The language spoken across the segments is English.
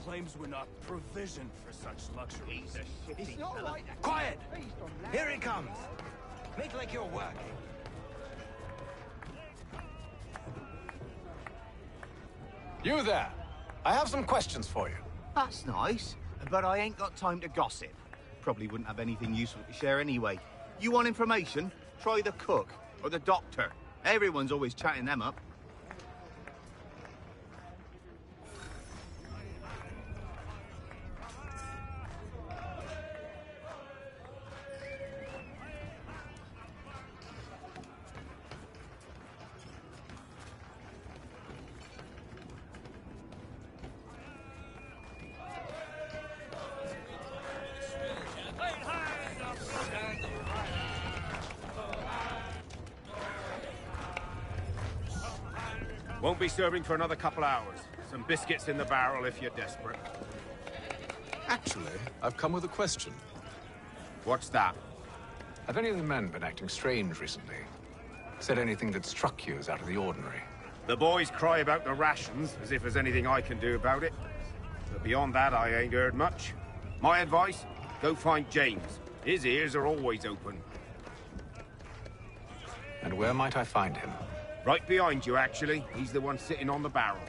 Claims we're not provisioned for such luxuries. It's not right. Quiet! Here he comes! Make like you're working. You there! I have some questions for you. That's nice, but I ain't got time to gossip. Probably wouldn't have anything useful to share anyway. You want information? Try the cook or the doctor. Everyone's always chatting them up. Won't be serving for another couple hours. Some biscuits in the barrel if you're desperate. Actually, I've come with a question. What's that? Have any of the men been acting strange recently? Said anything that struck you as out of the ordinary? The boys cry about the rations, as if there's anything I can do about it. But beyond that, I ain't heard much. My advice, go find James. His ears are always open. And where might I find him? Right behind you, actually. He's the one sitting on the barrel.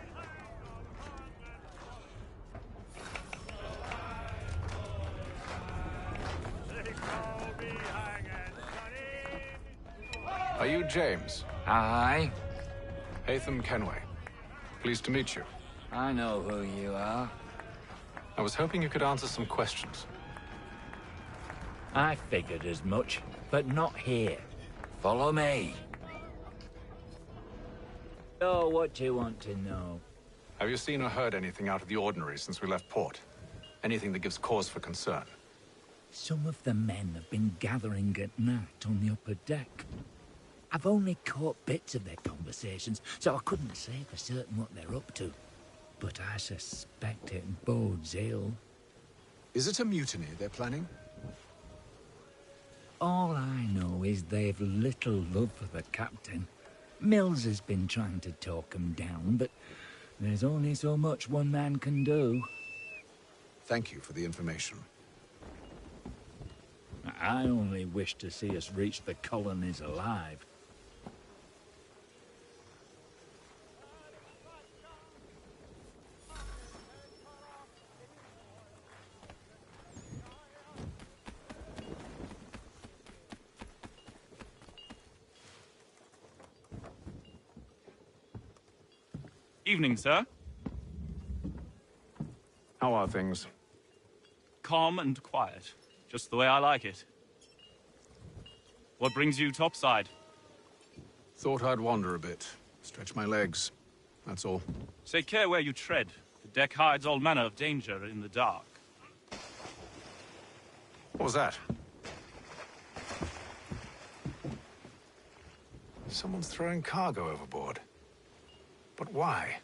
Are you James? Aye. Hatham Kenway. Pleased to meet you. I know who you are. I was hoping you could answer some questions. I figured as much, but not here. Follow me. Oh, what do you want to know? Have you seen or heard anything out of the ordinary since we left port? Anything that gives cause for concern? Some of the men have been gathering at night on the upper deck. I've only caught bits of their conversations, so I couldn't say for certain what they're up to. But I suspect it bodes ill. Is it a mutiny they're planning? All I know is they've little love for the captain. Mills has been trying to talk him down, but there's only so much one man can do. Thank you for the information. I only wish to see us reach the colonies alive. Evening, sir. How are things? Calm and quiet. Just the way I like it. What brings you topside? Thought I'd wander a bit. Stretch my legs. That's all. Take care where you tread. The deck hides all manner of danger in the dark. What was that? Someone's throwing cargo overboard. But why?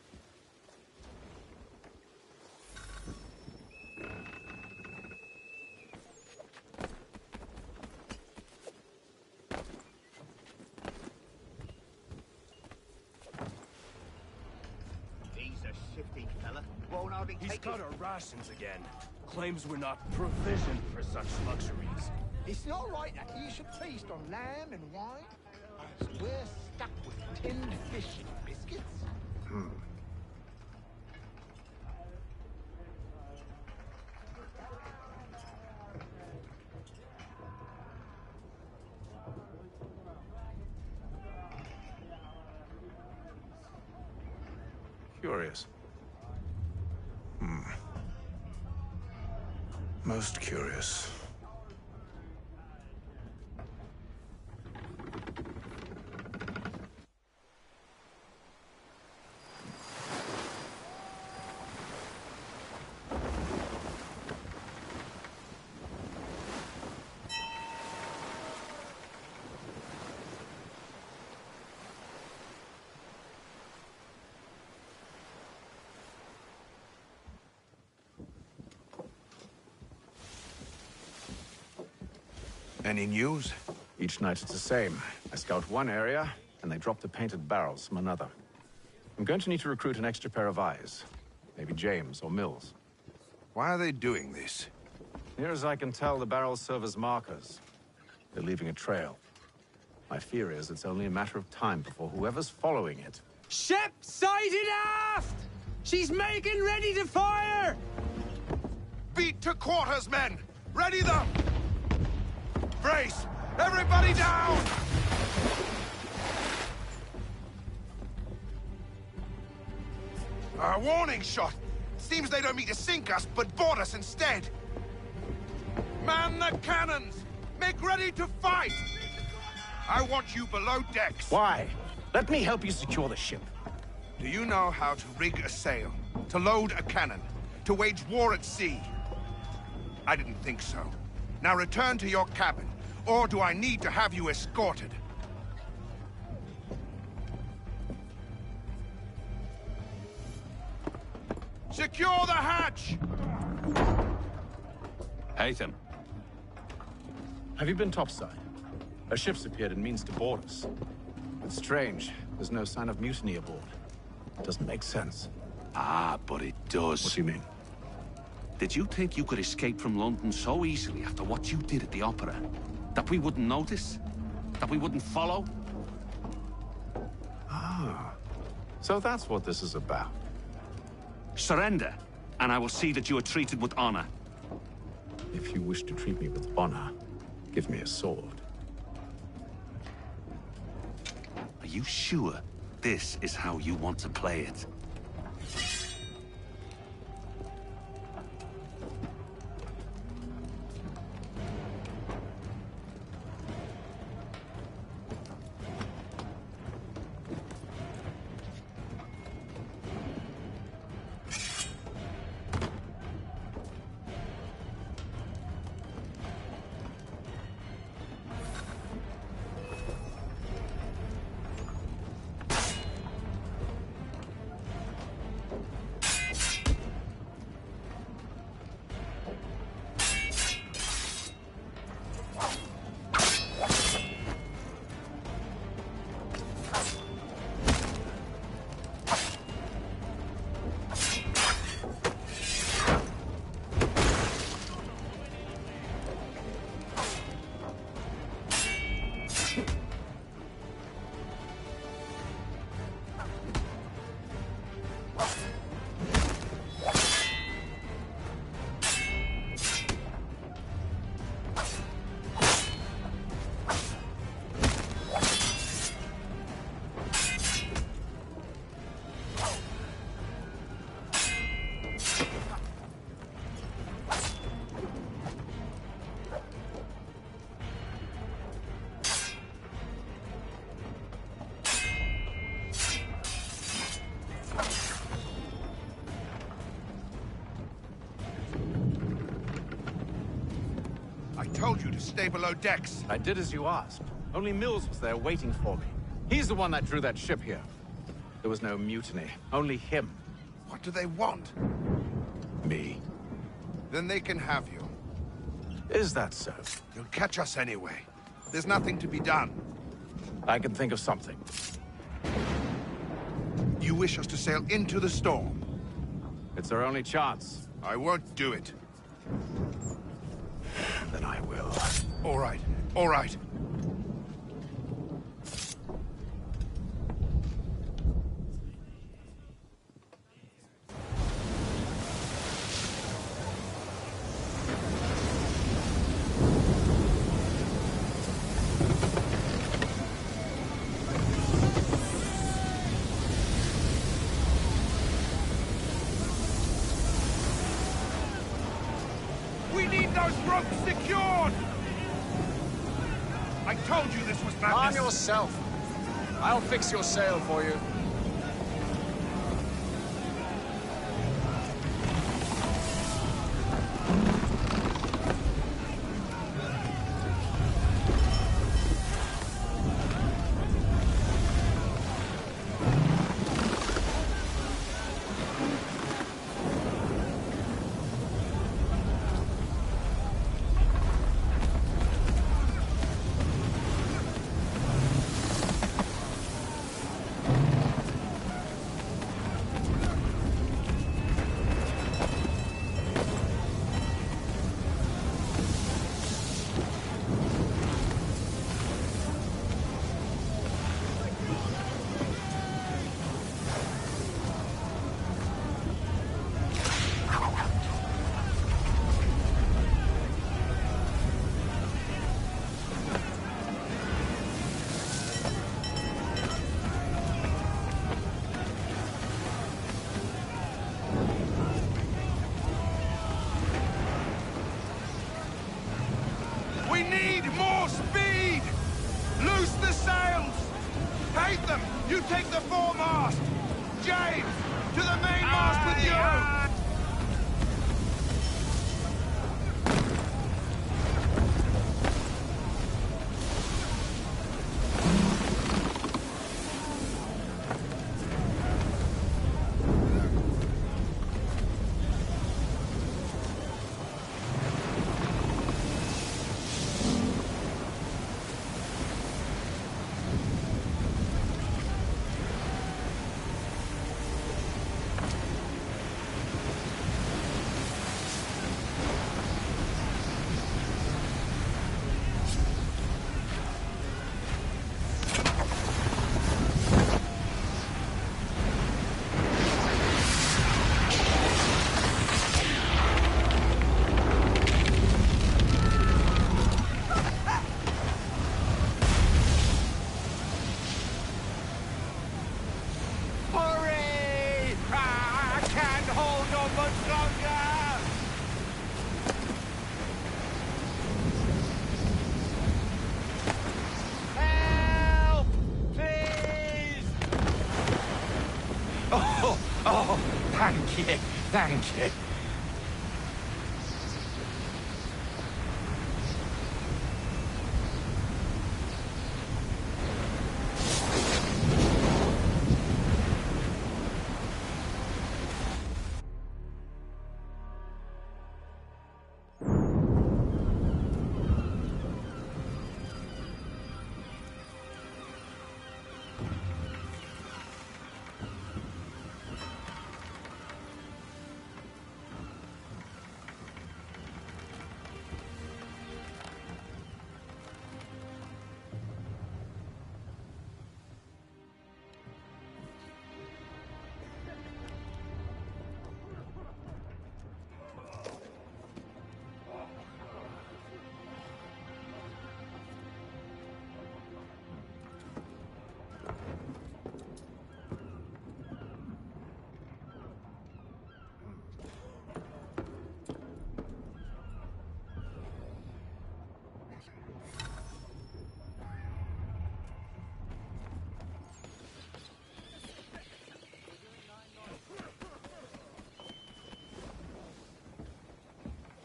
He's a shifty fella. Won't hardly He's take got it. our rations again. Claims we're not provisioned for such luxuries. It's not right that you should feast on lamb and wine, as we're stuck with tinned fish and biscuits. Curious. Most curious. Any news? Each night it's the same. I scout one area, and they drop the painted barrels from another. I'm going to need to recruit an extra pair of eyes. Maybe James or Mills. Why are they doing this? Near as I can tell, the barrels serve as markers. They're leaving a trail. My fear is it's only a matter of time before whoever's following it... Ship sighted aft! She's making ready to fire! Beat to quarters, men! Ready them! Brace! Everybody down! A warning shot! Seems they don't mean to sink us, but board us instead! Man the cannons! Make ready to fight! I want you below decks. Why? Let me help you secure the ship. Do you know how to rig a sail? To load a cannon? To wage war at sea? I didn't think so. Now return to your cabin, or do I need to have you escorted? Secure the hatch! Haytham. Have you been topside? A ship's appeared and means to board us. It's strange. There's no sign of mutiny aboard. It doesn't make sense. Ah, but it does. What do you mean? Did you think you could escape from London so easily after what you did at the opera? That we wouldn't notice? That we wouldn't follow? Ah. So that's what this is about. Surrender, and I will see that you are treated with honor. If you wish to treat me with honor, give me a sword. Are you sure this is how you want to play it? I told you to stay below decks. I did as you asked. Only Mills was there waiting for me. He's the one that drew that ship here. There was no mutiny, only him. What do they want? Me. Then they can have you. Is that so? You'll catch us anyway. There's nothing to be done. I can think of something. You wish us to sail into the storm? It's our only chance. I won't do it. Then I will. All right, all right. We need those ropes secured! I told you this was madness. Arm yourself. I'll fix your sail for you. Speed! Loose the sails! Hate them! You take the foremast! James! To the mainmast with you! Hurry! I can't hold on much longer! Help! Please! Oh, thank you, thank you.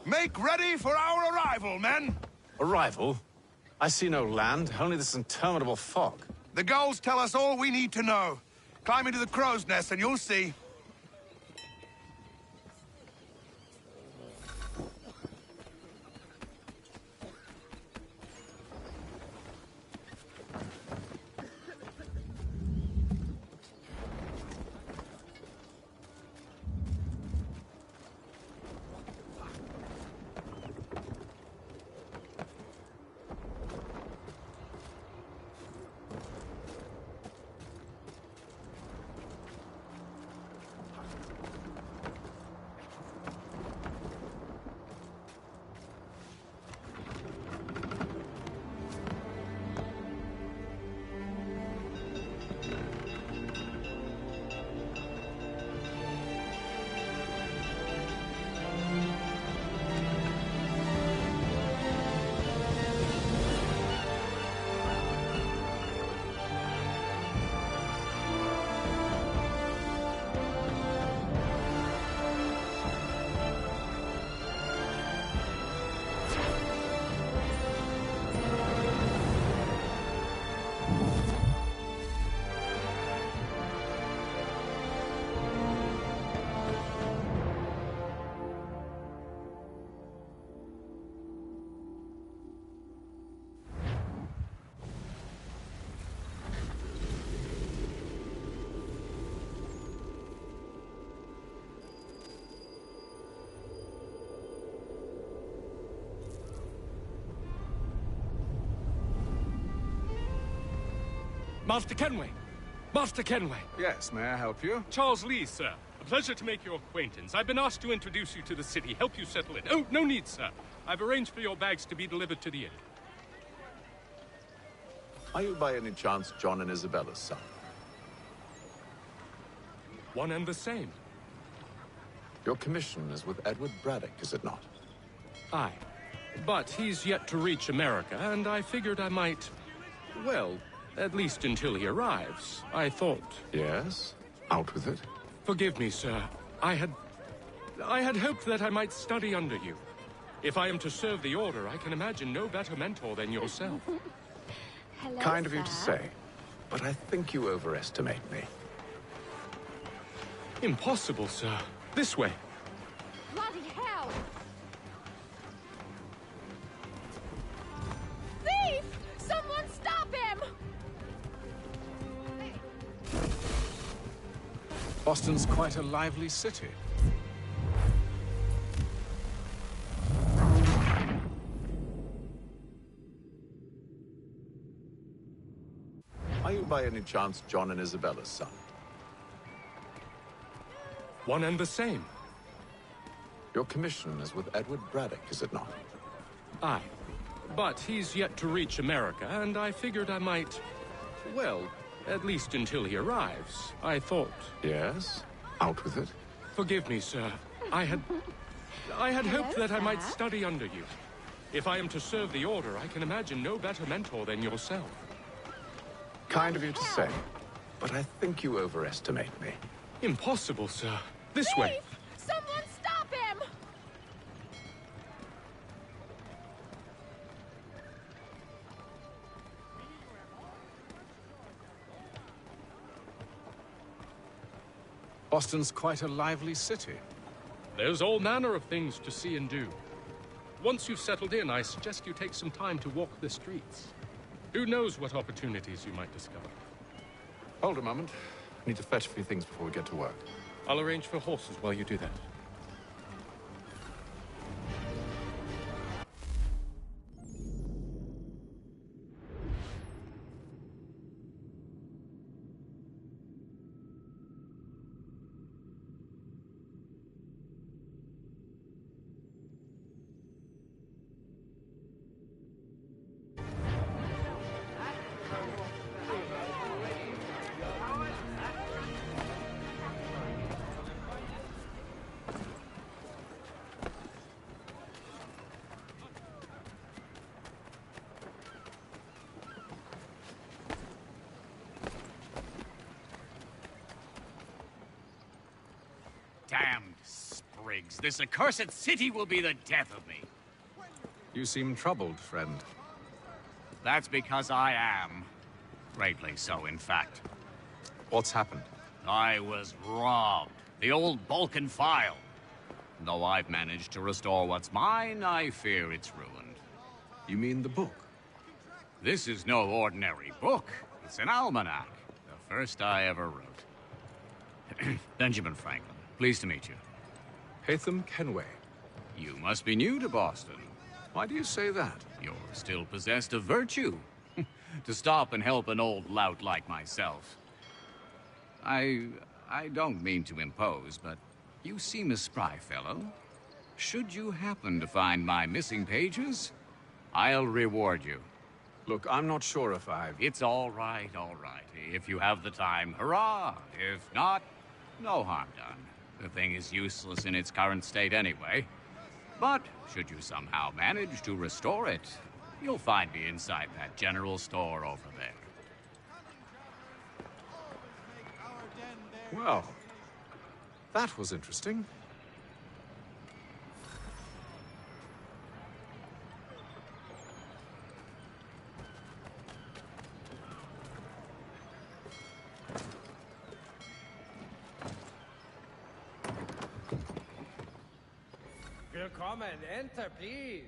Make ready for our arrival, men! Arrival? I see no land, only this interminable fog. The gulls tell us all we need to know. Climb into the crow's nest and you'll see. Master Kenway! Master Kenway! Yes, may I help you? Charles Lee, sir. A pleasure to make your acquaintance. I've been asked to introduce you to the city, help you settle in. Oh, no need, sir. I've arranged for your bags to be delivered to the inn. Are you by any chance John and Isabella's son? One and the same. Your commission is with Edward Braddock, is it not? Aye. But he's yet to reach America, and I figured I might... Well, at least until he arrives, I thought. Yes? Out with it. Forgive me, sir. I had hoped that I might study under you. If I am to serve the Order, I can imagine no better mentor than yourself. Hello, Kind of you to sir. say, but I think you overestimate me. Impossible, sir. This way. Bloody hell! Thief! Someone stop him! Boston's quite a lively city. Are you by any chance John and Isabella's son? One and the same. Your commission is with Edward Braddock, is it not? Aye. But he's yet to reach America, and I figured I might... Well, at least until he arrives, I thought. Yes? Out with it. Forgive me, sir. I had hoped that I might study under you. If I am to serve the Order, I can imagine no better mentor than yourself. Kind of you to say, but I think you overestimate me. Impossible, sir. This Thief! way. Someone stop him! Boston's quite a lively city. There's all manner of things to see and do. Once you've settled in, I suggest you take some time to walk the streets. Who knows what opportunities you might discover. Hold a moment. I need to fetch a few things before we get to work. I'll arrange for horses while you do that. Damned sprigs. This accursed city will be the death of me. You seem troubled, friend. That's because I am. Greatly so, in fact. What's happened? I was robbed. The old Balkan file. Though I've managed to restore what's mine, I fear it's ruined. You mean the book? This is no ordinary book. It's an almanac. The first I ever wrote. Benjamin Franklin. Pleased to meet you. Hatham Kenway. You must be new to Boston. Why do you say that? You're still possessed of virtue. To stop and help an old lout like myself. I don't mean to impose, but you seem a spry fellow. Should you happen to find my missing pages, I'll reward you. Look, I'm not sure if I've... It's all right, all right. If you have the time, hurrah! If not, no harm done. The thing is useless in its current state anyway. But should you somehow manage to restore it, you'll find me inside that general store over there. Well, that was interesting. Willkommen, enter, please.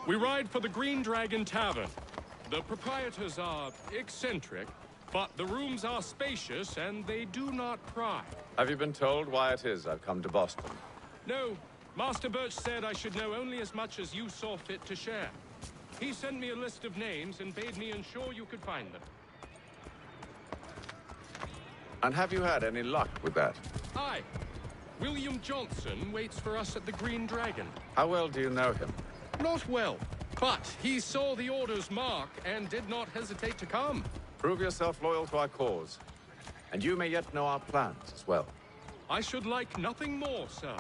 We ride for the Green Dragon Tavern. The proprietors are eccentric, but the rooms are spacious and they do not pry. Have you been told why it is I've come to Boston? No. Master Birch said I should know only as much as you saw fit to share. He sent me a list of names and bade me ensure you could find them. And have you had any luck with that? Aye. William Johnson waits for us at the Green Dragon. How well do you know him? Not well, but he saw the order's mark and did not hesitate to come. Prove yourself loyal to our cause. And you may yet know our plans as well. I should like nothing more, sir.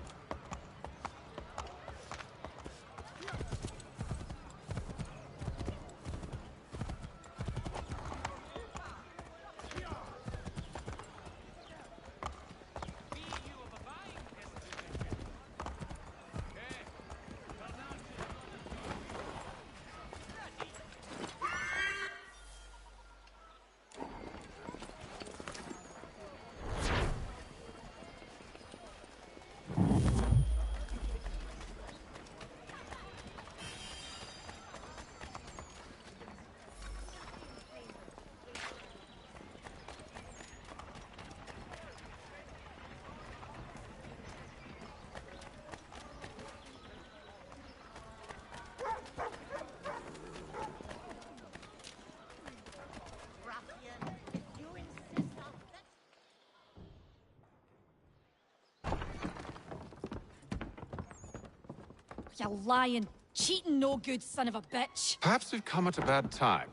You lying, cheating, no good son of a bitch. Perhaps we've come at a bad time.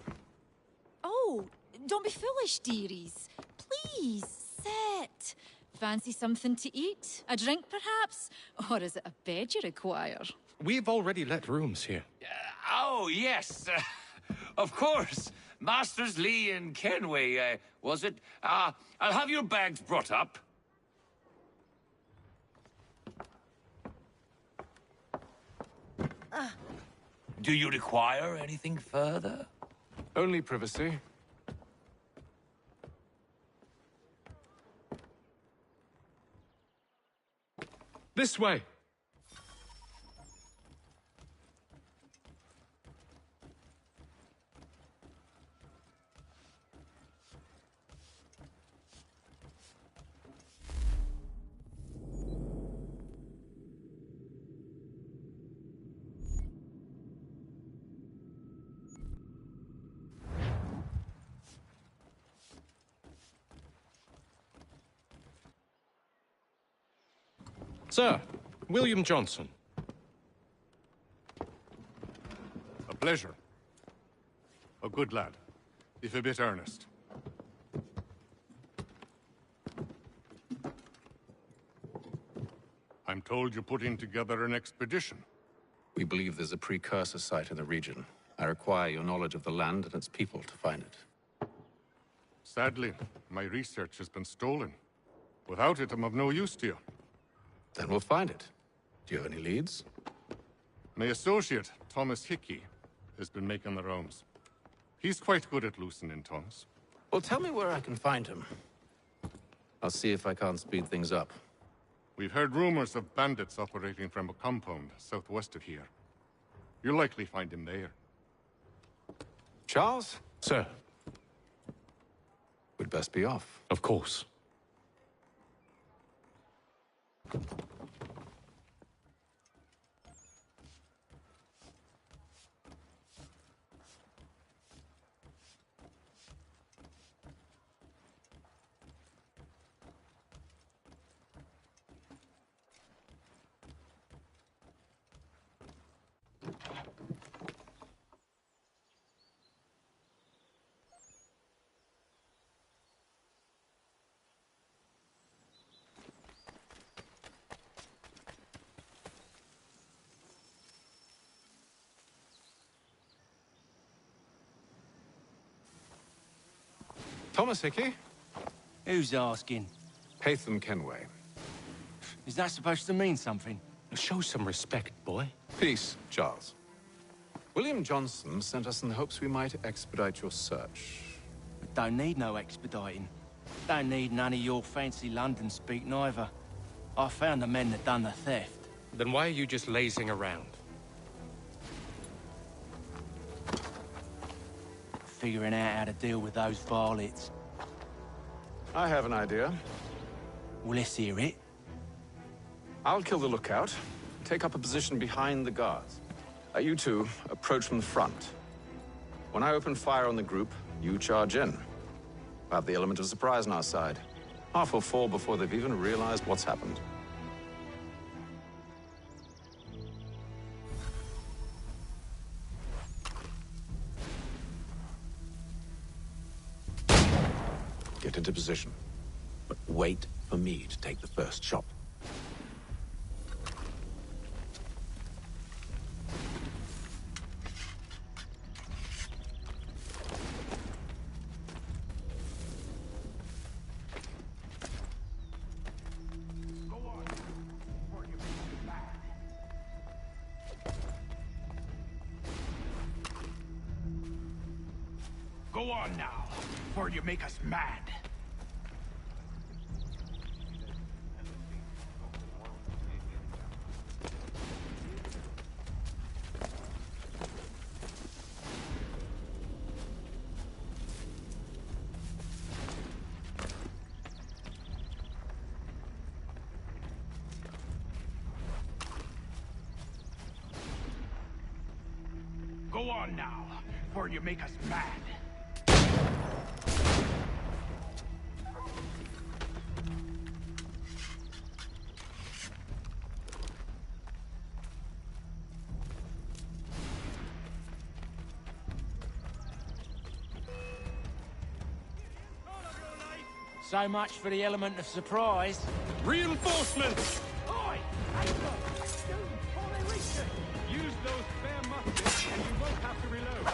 Oh, don't be foolish, dearies. Please, sit. Fancy something to eat? A drink, perhaps? Or is it a bed you require? We've already let rooms here. Oh, yes. Of course. Masters Lee and Kenway, was it? I'll have your bags brought up. Do you require anything further? Only privacy. This way. Sir, William Johnson. A pleasure. A good lad, if a bit earnest. I'm told you're putting together an expedition. We believe there's a precursor site in the region. I require your knowledge of the land and its people to find it. Sadly, my research has been stolen. Without it, I'm of no use to you. Then we'll find it. Do you have any leads? My associate, Thomas Hickey, has been making the rounds. He's quite good at loosening tongues. Well, tell me where I can find him. I'll see if I can't speed things up. We've heard rumors of bandits operating from a compound southwest of here. You'll likely find him there. Charles? Sir. We'd best be off. Of course. Thomas Hickey? Who's asking? Haytham Kenway. Is that supposed to mean something? Show some respect, boy. Peace, Charles. William Johnson sent us in the hopes we might expedite your search. I don't need no expediting. Don't need none of your fancy London speak neither. I found the men that done the theft. Then why are you just lazing around? figuring out how to deal with those varlets. I have an idea. Well, let's hear it. I'll kill the lookout, take up a position behind the guards. You two approach from the front. When I open fire on the group, you charge in. We'll have the element of surprise on our side. Half will fall before they've even realized what's happened. Get into position, but wait for me to take the first shot. Go on now, before you make us mad. Go on now, before you make us mad. So much for the element of surprise. Reinforcements! Oi! Before they reach it! Use those spare muskets and you won't have to reload.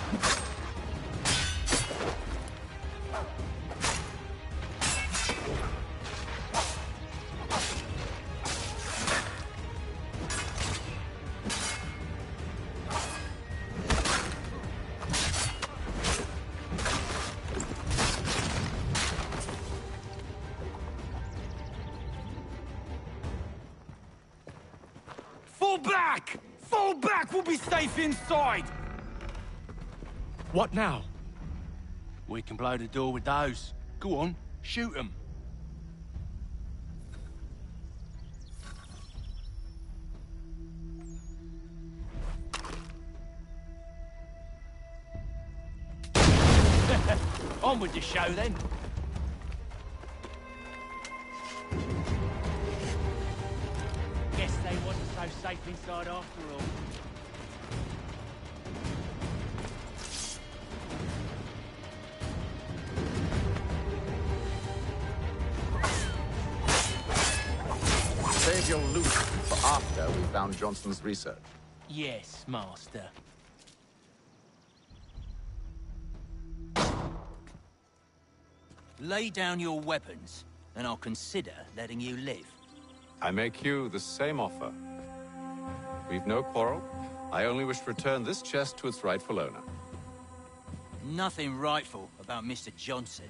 Fall back! Fall back! We'll be safe inside! What now? We can blow the door with those. Go on, shoot them. On with the show then. Guess they wasn't so safe inside after all. Save your loot for after we found Johnson's research. Yes, Master. Lay down your weapons, and I'll consider letting you live. I make you the same offer. We've no quarrel. I only wish to return this chest to its rightful owner. Nothing rightful about Mr. Johnson.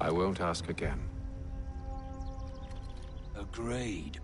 I won't ask again. Agreed.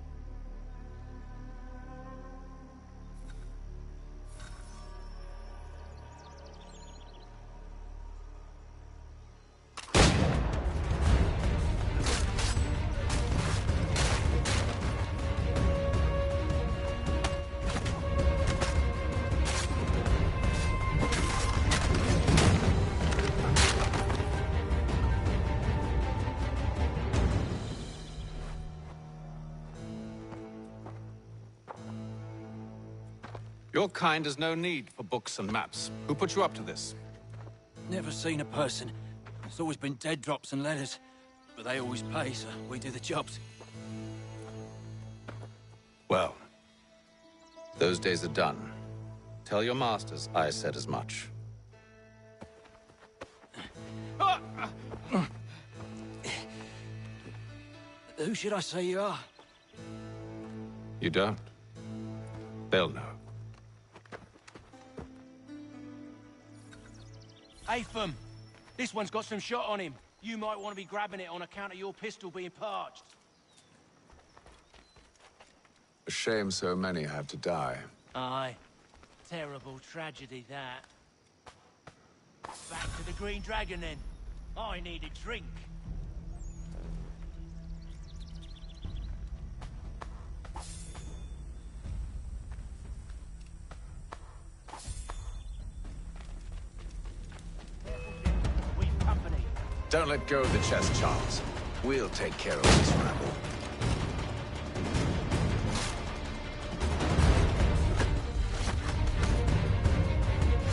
Your kind has no need for books and maps. Who put you up to this? Never seen a person. It's always been dead drops and letters. But they always pay, so we do the jobs. Well, those days are done. Tell your masters I said as much. Who should I say you are? You don't? They'll know. Atham, this one's got some shot on him. You might want to be grabbing it on account of your pistol being parched. A shame so many have to die. Aye. Terrible tragedy, that. Back to the Green Dragon, then. I need a drink. We've company. Don't let go of the chest, Charles. We'll take care of this rabble.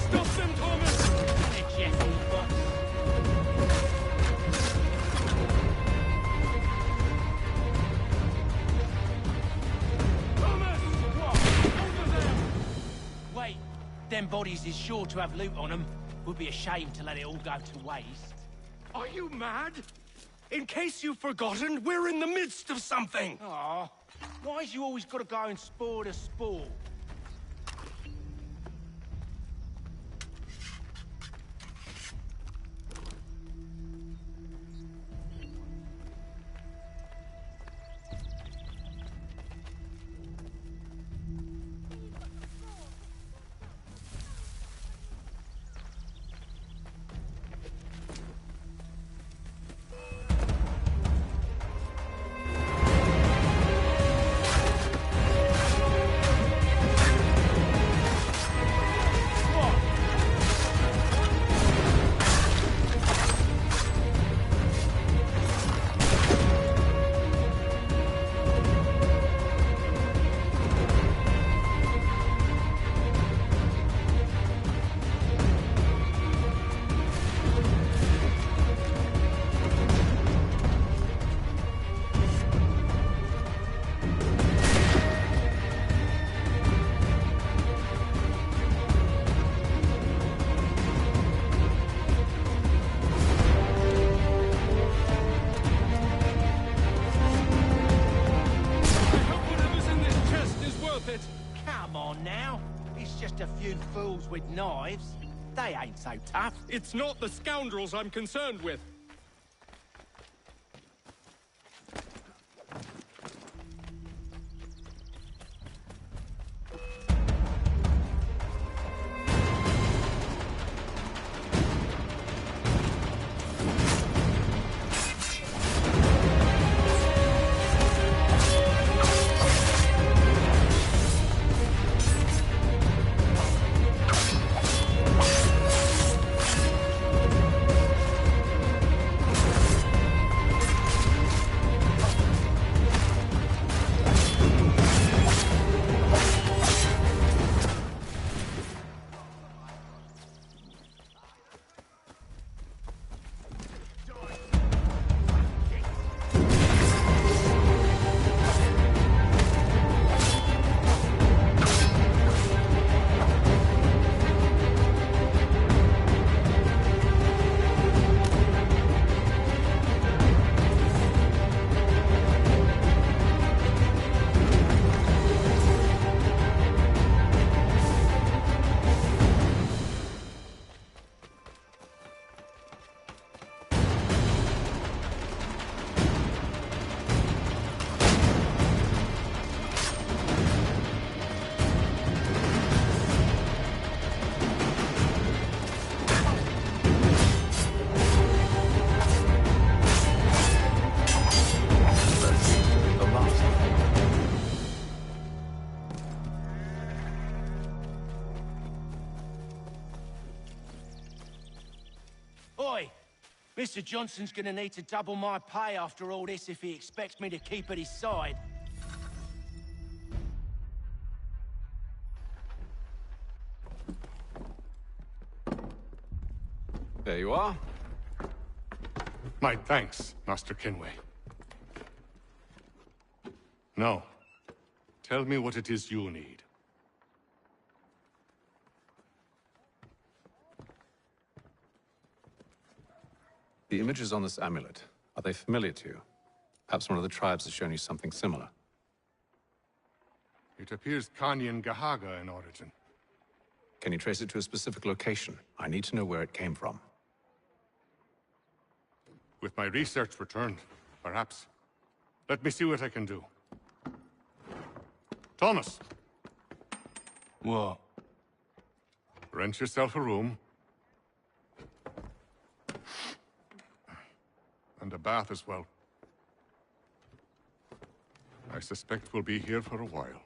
Stop them, Thomas! Wait, them bodies is sure to have loot on them. Would be a shame to let it all go to waste. Are you mad? In case you've forgotten, we're in the midst of something! Aw, why's you always gotta go and spoil the sport? Come on now. It's just a few fools with knives. They ain't so tough. It's not the scoundrels I'm concerned with. Oi! Mr. Johnson's gonna need to double my pay after all this if he expects me to keep at his side. There you are. My thanks, Master Kenway. Now, tell me what it is you need. The images on this amulet, are they familiar to you? Perhaps one of the tribes has shown you something similar. It appears Kanyan Gahaga in origin. Can you trace it to a specific location? I need to know where it came from. With my research returned, perhaps. Let me see what I can do. Thomas! What? Rent yourself a room. And a bath as well. I suspect we'll be here for a while.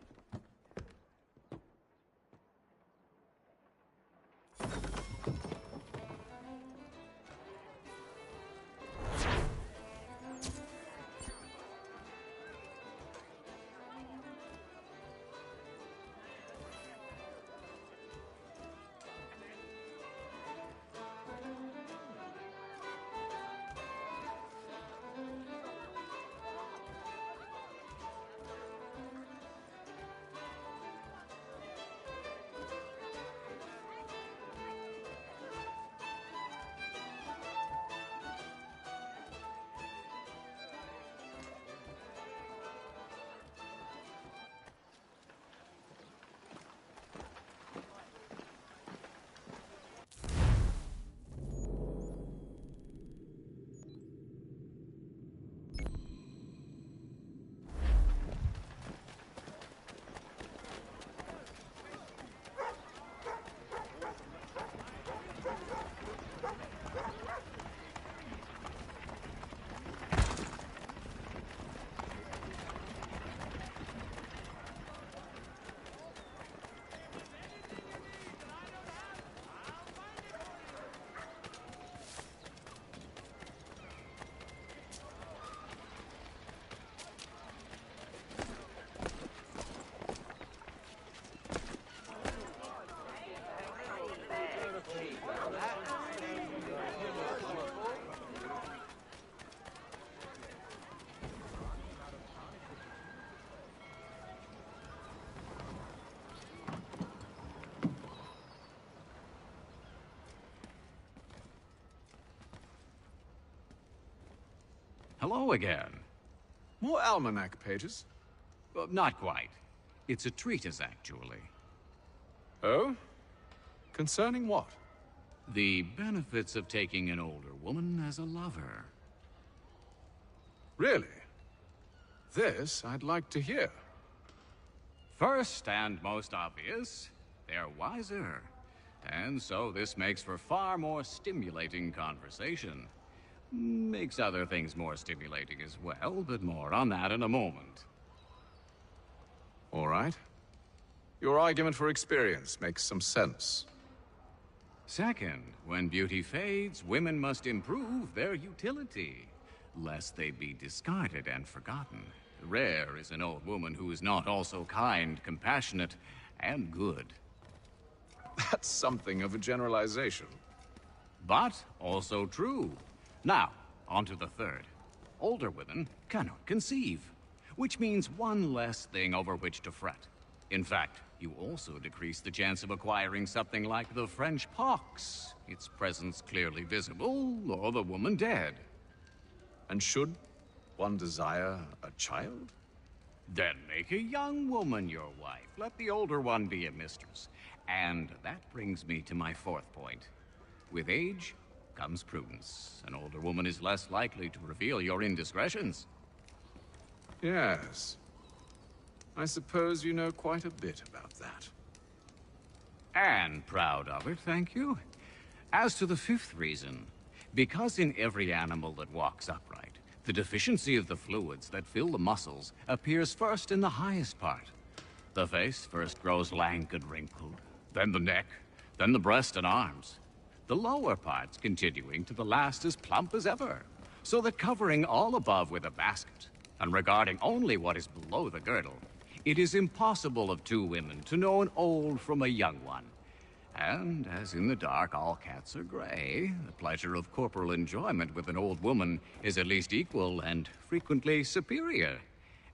Hello again. More almanac pages? Not quite. It's a treatise, actually. Oh? Concerning what? The benefits of taking an older woman as a lover. Really? This I'd like to hear. First and most obvious, they're wiser. And so this makes for far more stimulating conversation. Makes other things more stimulating as well, but more on that in a moment. All right. Your argument for experience makes some sense. Second, when beauty fades, women must improve their utility, lest they be discarded and forgotten. Rare is an old woman who is not also kind, compassionate, and good. That's something of a generalization. But also true. Now, on to the third. Older women cannot conceive, which means one less thing over which to fret. In fact, you also decrease the chance of acquiring something like the French pox, its presence clearly visible, or the woman dead. And should one desire a child? Then make a young woman your wife. Let the older one be a mistress. And that brings me to my fourth point. With age comes prudence. An older woman is less likely to reveal your indiscretions. Yes. I suppose you know quite a bit about that. And proud of it, thank you. As to the fifth reason, because in every animal that walks upright, the deficiency of the fluids that fill the muscles appears first in the highest part. The face first grows lank and wrinkled, then the neck, then the breast and arms. The lower parts continuing to the last as plump as ever, so that covering all above with a basket, and regarding only what is below the girdle, it is impossible of two women to know an old from a young one. And as in the dark all cats are gray, the pleasure of corporal enjoyment with an old woman is at least equal and frequently superior,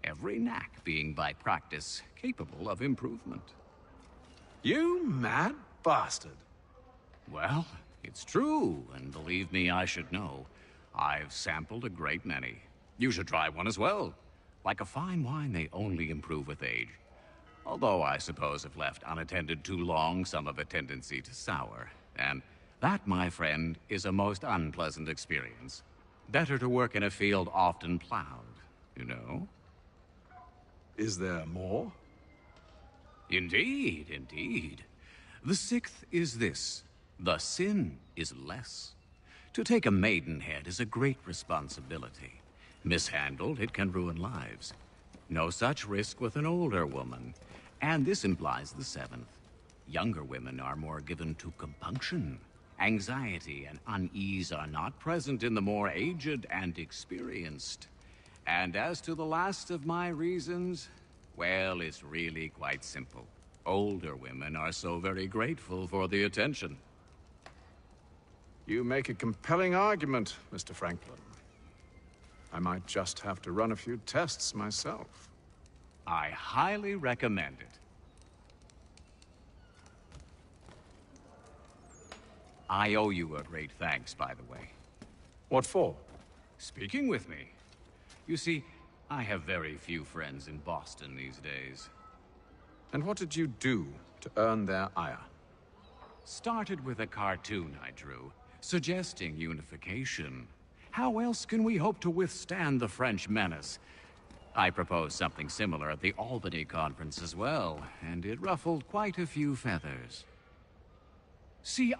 every knack being by practice capable of improvement. You mad bastard. Well, it's true, and believe me, I should know. I've sampled a great many. You should try one as well. Like a fine wine, they only improve with age. Although I suppose if left unattended too long, some have a tendency to sour. And that, my friend, is a most unpleasant experience. Better to work in a field often plowed, you know? Is there more? Indeed, indeed. The sixth is this: the sin is less. To take a maidenhead is a great responsibility. Mishandled, it can ruin lives. No such risk with an older woman. And this implies the seventh. Younger women are more given to compunction. Anxiety and unease are not present in the more aged and experienced. And as to the last of my reasons, well, it's really quite simple. Older women are so very grateful for the attention. You make a compelling argument, Mr. Franklin. I might just have to run a few tests myself. I highly recommend it. I owe you a great thanks, by the way. What for? Speaking with me. You see, I have very few friends in Boston these days. And what did you do to earn their ire? Started with a cartoon I drew, suggesting unification. How else can we hope to withstand the French menace? I proposed something similar at the Albany conference as well, and it ruffled quite a few feathers. See,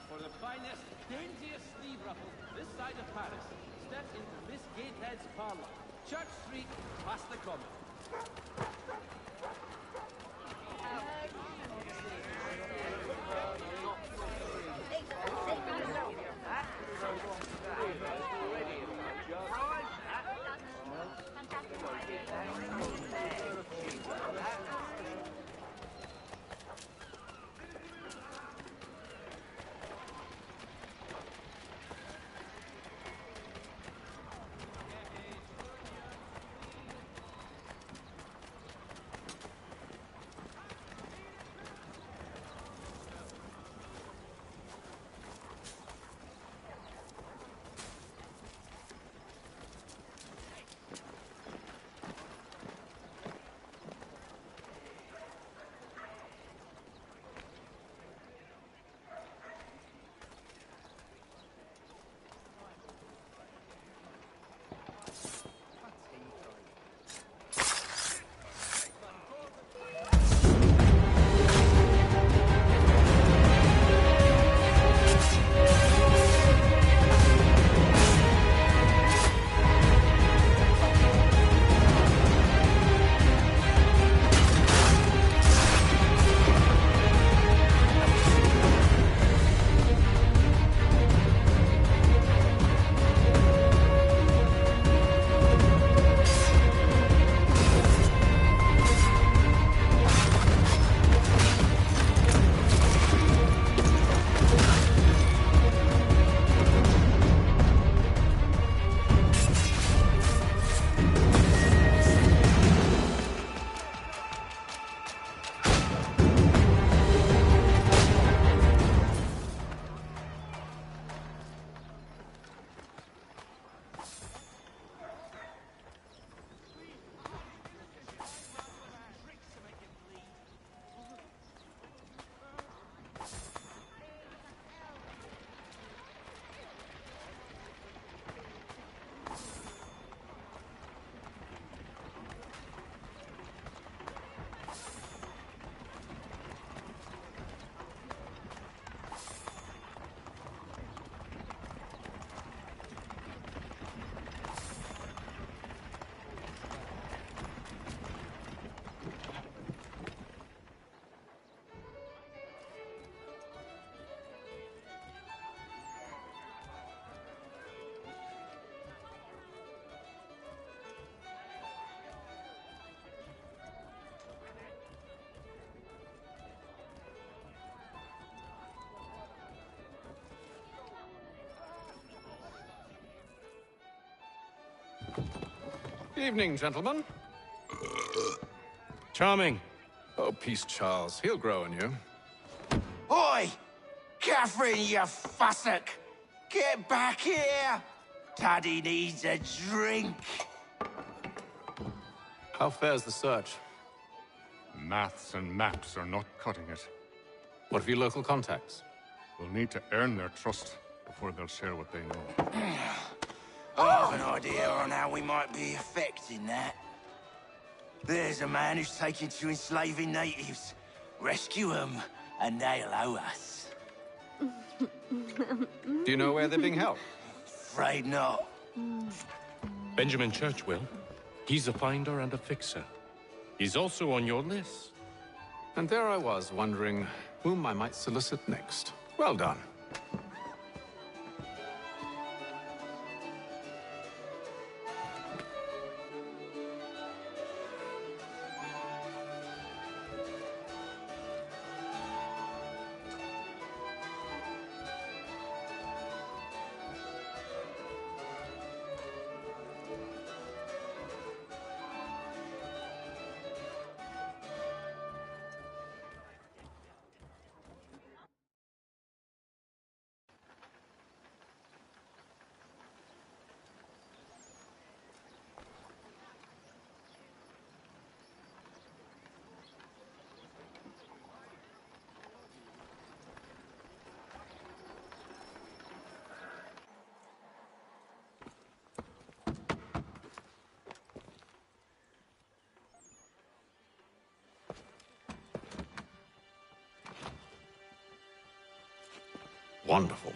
For the finest, daintiest sleeve ruffle this side of Paris, step into Miss Gatehead's parlor, Church Street, past the Common. Evening, gentlemen. Charming. Oh, peace, Charles. He'll grow on you. Oi! Catherine, you fussock! Get back here! Taddy needs a drink. How fares the search? Maths and maps are not cutting it. What of your local contacts? We'll need to earn their trust before they'll share what they know. I have an idea on how we might be affecting that. There's a man who's taken to enslaving natives. Rescue them, and they'll owe us. Do you know where they're being held? Afraid not. Benjamin Churchwill. He's a finder and a fixer. He's also on your list. And there I was, wondering whom I might solicit next. Well done. Wonderful.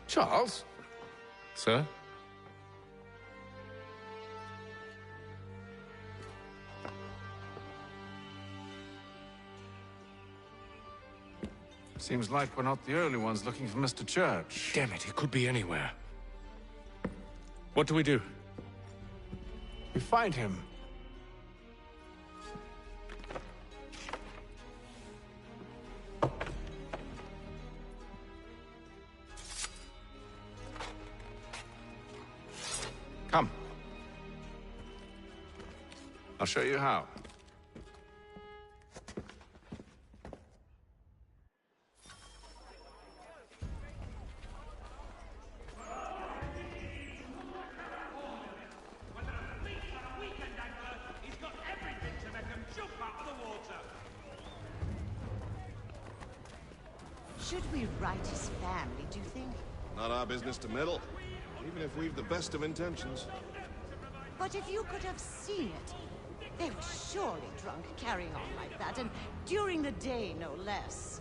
Charles? Sir? Seems like we're not the only ones looking for Mr. Church. Damn it, he could be anywhere. What do we do? We find him. Come. I'll show you how. Should we write his family, do you think? Not our business to meddle, even if we've the best of intentions. But if you could have seen it, they were surely drunk carrying on like that, and during the day, no less.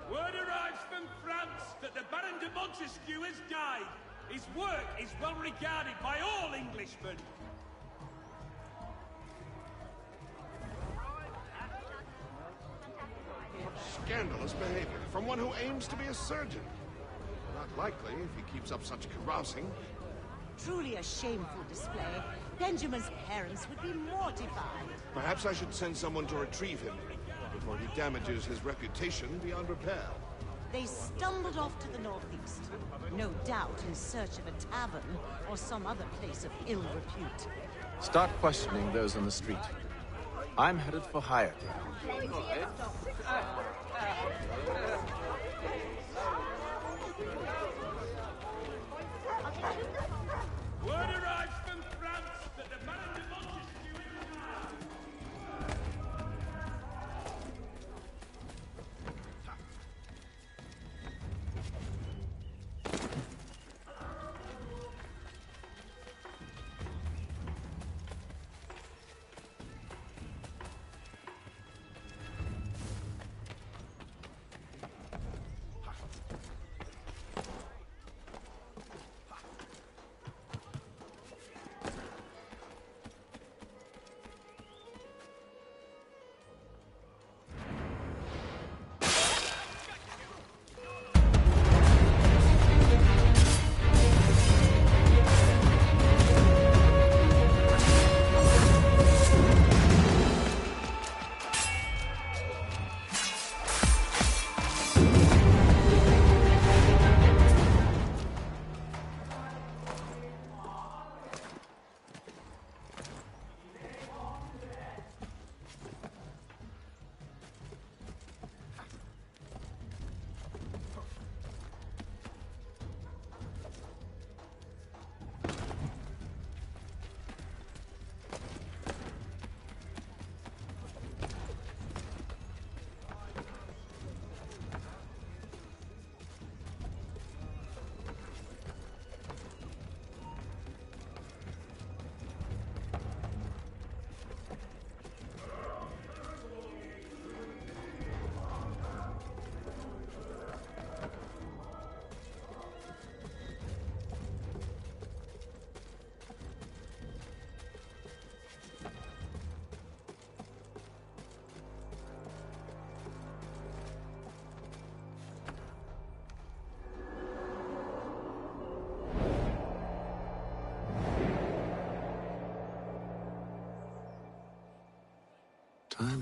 Word arrives from France that the Baron de Montesquieu has died. His work is well regarded by all Englishmen. Scandalous behavior from one who aims to be a surgeon. Not likely if he keeps up such carousing. Truly a shameful display. Benjamin's parents would be mortified. Perhaps I should send someone to retrieve him before he damages his reputation beyond repair. They stumbled off to the northeast, no doubt in search of a tavern or some other place of ill repute. Start questioning those on the street. I'm headed for Hyatt. Word arrives from France that the Baron de Montesquieu is alive.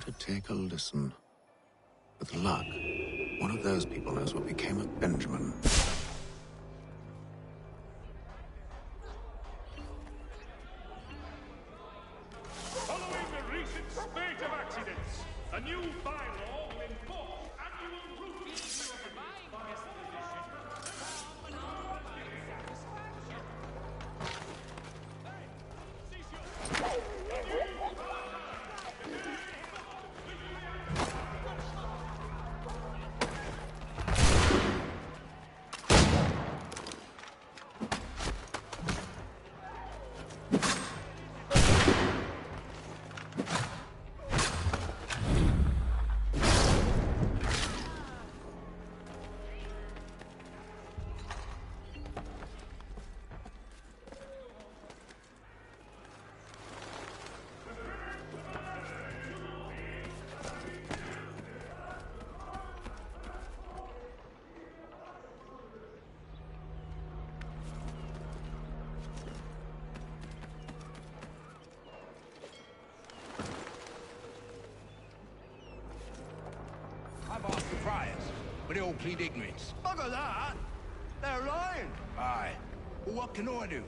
should take a listen. With luck, one of those people knows what became of Benjamin. Following the recent spate of accidents, a new bylaw will enforce annual routine I've asked the friars, but they all plead ignorance. Bugger that! They're lying! Aye. Well, what can I do?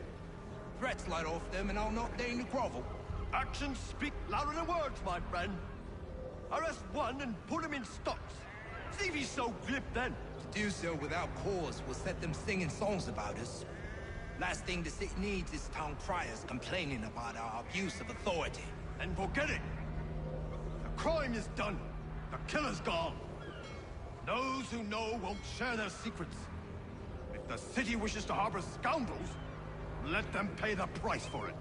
Threats light off them and I'll not deign to grovel. Actions speak louder than words, my friend. Arrest one and put him in stocks. See if he's so glib then. To do so without cause will set them singing songs about us. Last thing the city needs is town criers complaining about our abuse of authority. And forget it! The crime is done. The killer's gone. Those who know won't share their secrets. If the city wishes to harbor scoundrels, let them pay the price for it.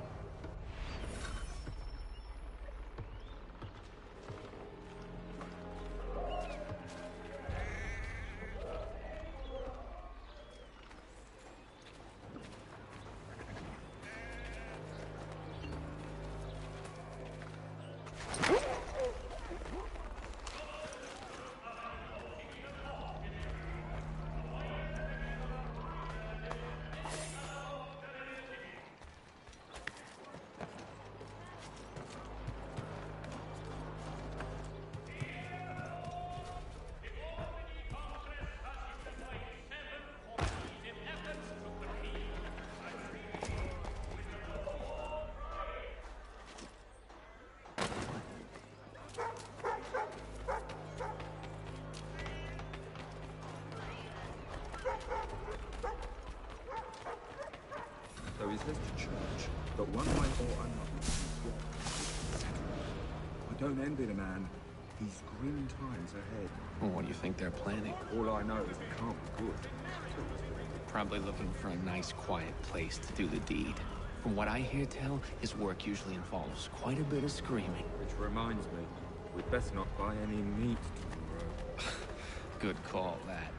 So he's left to church, but one way or another he's got. I don't envy the man. He's grim times ahead. Well, what do you think they're planning? All I know is it can't be good. Probably looking for a nice, quiet place to do the deed. From what I hear tell, his work usually involves quite a bit of screaming. Which reminds me, we'd best not buy any meat tomorrow. Good call, that.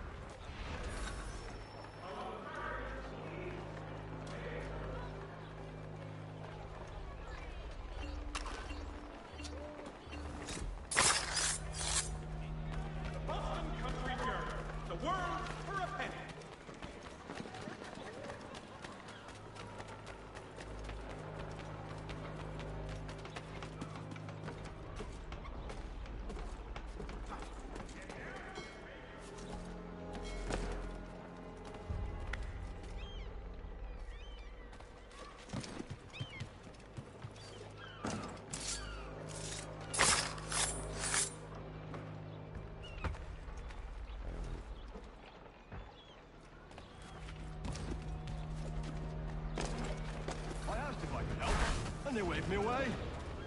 And they waved me away.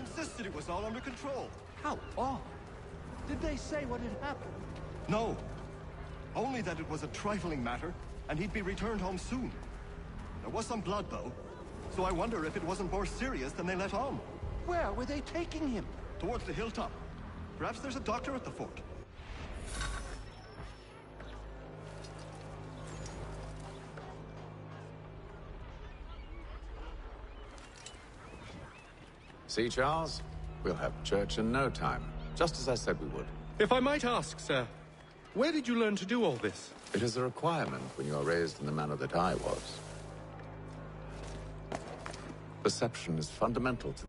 Insisted it was all under control. How odd. Did they say what had happened? No. Only that it was a trifling matter, and he'd be returned home soon. There was some blood, though, so I wonder if it wasn't more serious than they let on. Where were they taking him? Towards the hilltop. Perhaps there's a doctor at the fort. See, Charles? We'll have church in no time, just as I said we would. If I might ask, sir, where did you learn to do all this? It is a requirement when you are raised in the manner that I was. Perception is fundamental to